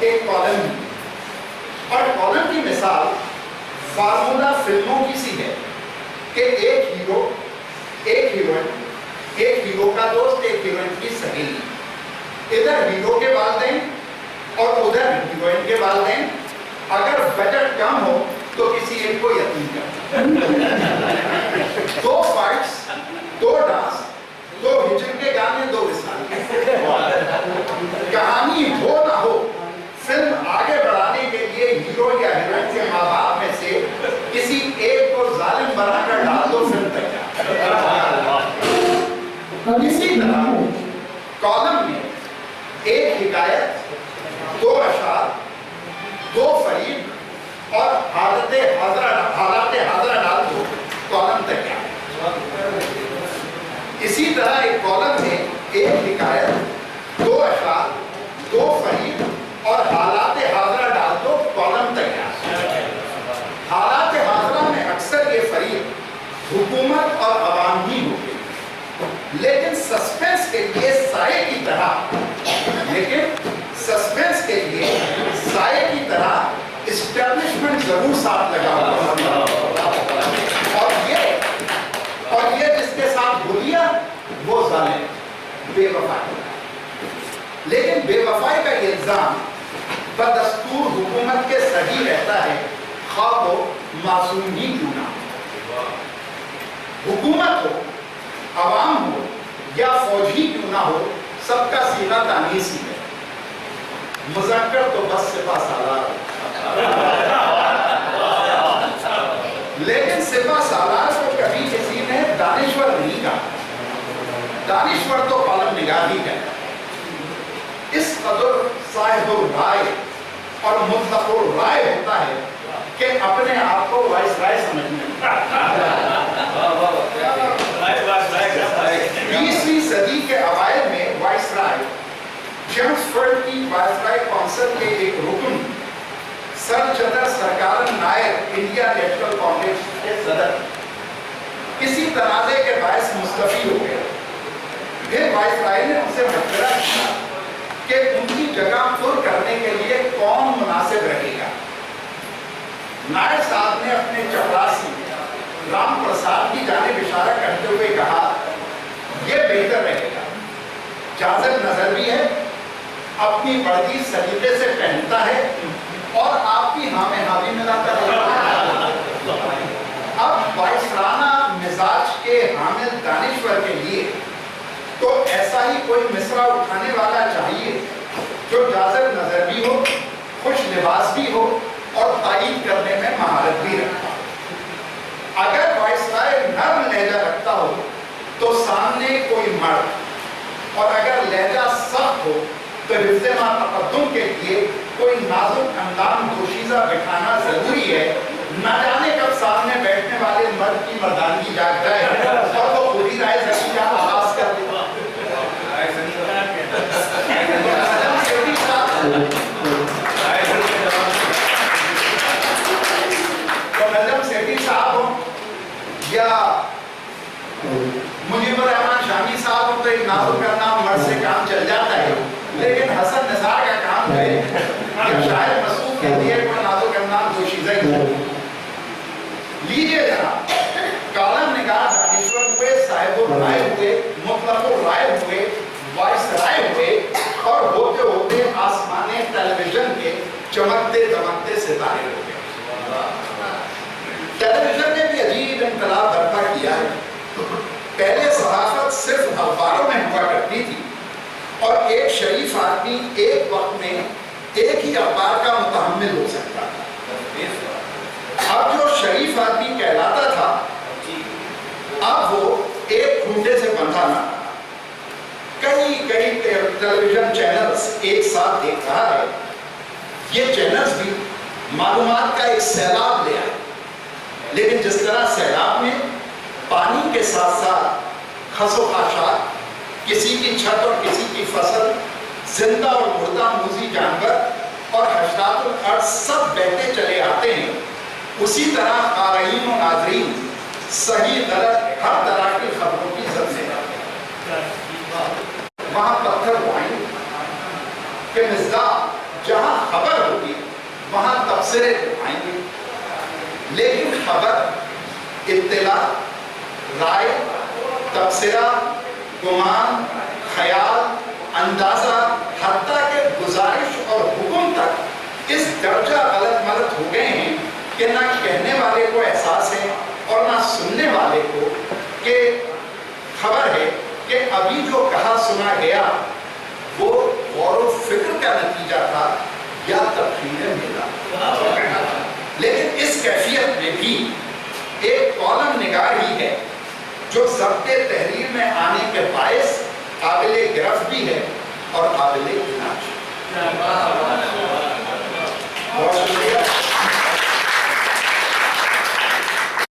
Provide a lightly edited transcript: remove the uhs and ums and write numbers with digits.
ایک کالم ہی، اور کالم کی مثال فارمولا فلموں کی سی ہے کہ ایک ہیرو، ایک ہیروئن، ایک ہیرو کا دوست، ایک ہیروئن کی سہیلی، ادھر ہیرو کے والدین اور ادھر ہیروئن کے والدین، اگر بجٹ کم ہو تو کسی ایک کو یتیم کرتا، دو فائٹس، دو ڈانس، دو ہجن کے گانے، دو وصال، کہانی ہو نہ ہو، فلم آگے بڑھانے کے لیے ہیرو یا ہیروئن کے ماں باپ میں سے کسی ایک کو ظالم بنا کر ڈال دو، فلم تیار۔ اسی طرح کالم میں ایک حکایت، دو اشعار، دو فریق اور حالات حاضرہ ڈال دو، کالم تیار۔ اسی طرح ایک کالم میں ایک حکایت، دو اشعار، دو فریق اور حالات حاضرہ ڈال دو، کالم تیار۔ حالات حاضرہ میں اکثر یہ فریق حکومت اور عوام ہی ہوتے ہیں، لیکن سسپینس کے لیے سائے کی طرح، اسٹیبلشمنٹ ضرور ساتھ لگا ہوا، اور یہ جس کے ساتھ بولیا وہ ظالم، بے وفائی۔ لیکن بے وفائی کا یہ الزام بدستور حکومت کے صحیح رہتا ہے، خواہ وہ معصوم ہی کیوں نہ ہو۔ حکومت ہو، عوام ہو یا فوج ہی کیوں نہ ہو، سب کا صیغہ تانیث ہی ہے۔ مذکر تو بس سپہ سالار، لیکن سپہ سالار کو کبھی کسی نے دانشور نہیں کہا، دانشور تو کالم نگار ہی کہتا ہے۔ اس قدر صاحب الرائے اور مطلق الرائے ہوتا ہے کہ اپنے آپ کو وائس رائے سمجھنے لگتا ہے۔ 20ویں صدی کے اوائل میں وائس رائے جیمز فرڈ کی وائس رائے کونسل کے ایک رکن، سر چندر سرکارن نائر انڈیا نیشنل کانگریس کے صدر، کسی تنازع کے باعث مستعفی ہو گئے۔ پھر وائس رائے نے ان سے مشورہ کیا کہ ان کی جگہ پر کرنے کے لیے کون مناسب رہے گا۔ نائر صاحب نے اپنے چپراسی رام پرساد کی جانب اشارہ کرتے ہوئے کہا، یہ بہتر رہے گا، جازب نظر بھی ہے، اپنی وردی سلیقے سے پہنتا ہے اور آپ کی ہاں میں ہاں بھی ملاتا ہے۔ اب وائسرانہ مزاج کے حامل دانشور کے لیے تو ایسا ہی کوئی مصرع اٹھانے والا چاہیے جو جازب نظر بھی ہو، خوش لباس بھی ہو اور تائید کرنے میں مہارت بھی رکھتا ہو۔ اگر وائسرائے نرم لہجہ رکھتا ہو تو سامنے کوئی مرد، اور اگر لہجہ سخت ہو تو حفظ ما تقدم کے لیے کوئی نازک اندام دوشیزہ بٹھانا ضروری ہے۔ نہ جانے کب سامنے بیٹھنے والے مرد کی مردانگی جاگ جائے اور وہ خود ہی رائے زکیہ آغاز کر دے۔ تو نجم سیٹھی صاحب ہوں یا مجیب الرحمن شامی صاحب ہوں تو ایک نازک اندام مرد سے کام چل جاتا ہے، لیکن حسن نثار کا کام ہے کہ شاید مسعود کے لیے کوئی نازک اندام دوشیزہ ہی ہے۔ لیجئے جناب، کالم نگار دانشور ہوئے، صاحب الرائے ہوئے، مطلق الرائے ہوئے، وائس رائے ہوئے، اور ہوتے ہوتے آسمان ٹیلی ویژن کے چمکتے دمکتے ستارے ہو گئے۔ ٹیلی ویژن نے بھی عجیب انقلاب برپا کیا ہے۔ پہلے صحافت صرف اخباروں میں ہوا کرتی تھی اور ایک شریف آدمی ایک وقت میں ایک ہی اخبار کا متحمل ہو سکتا تھا۔ اب جو شریف آدمی کہلاتا تھا، اب وہ ایک کھونٹے سے بندھا نہ تھا۔ کئی ٹیلی ویژن چینلز ایک ساتھ دیکھ رہا ہے۔ یہ چینلز بھی معلومات کا ایک سیلاب لے آئے، لیکن جس طرح سیلاب میں پانی کے ساتھ ساتھ خس و خاشاک، کسی کی چھت اور کسی کی فصل، زندہ اور مردہ موذی جانور اور حشرات الارض سب بہتے چلے آتے ہیں، اسی طرح قارئین و ناظرین صحیح غلط ہر طرح کی خبروں کی زد میں آتے ہیں۔ وہاں پتھر وائن کہ مصداق جہاں خبر ہوگی وہاں تبصرے تو آئیں گے، لیکن خبر، اطلاع، رائے، تبصرہ، گمان، خیال، اندازہ، حتیٰ کہ گزارش اور حکم تک اس درجہ غلط ملت ہو گئے ہیں کہ نہ کہنے والے کو احساس ہے اور نہ سننے والے کو کہ خبر ہے کہ ابھی جو کہا سنا گیا وہ غور و فکر کا نتیجہ تھا یا تفہیم میرا۔ لیکن اس کیفیت میں بھی ایک کالم نگار ہی ہے جو ضبط تحریر میں آنے کے باعث قابل گرفت بھی ہے اور قابل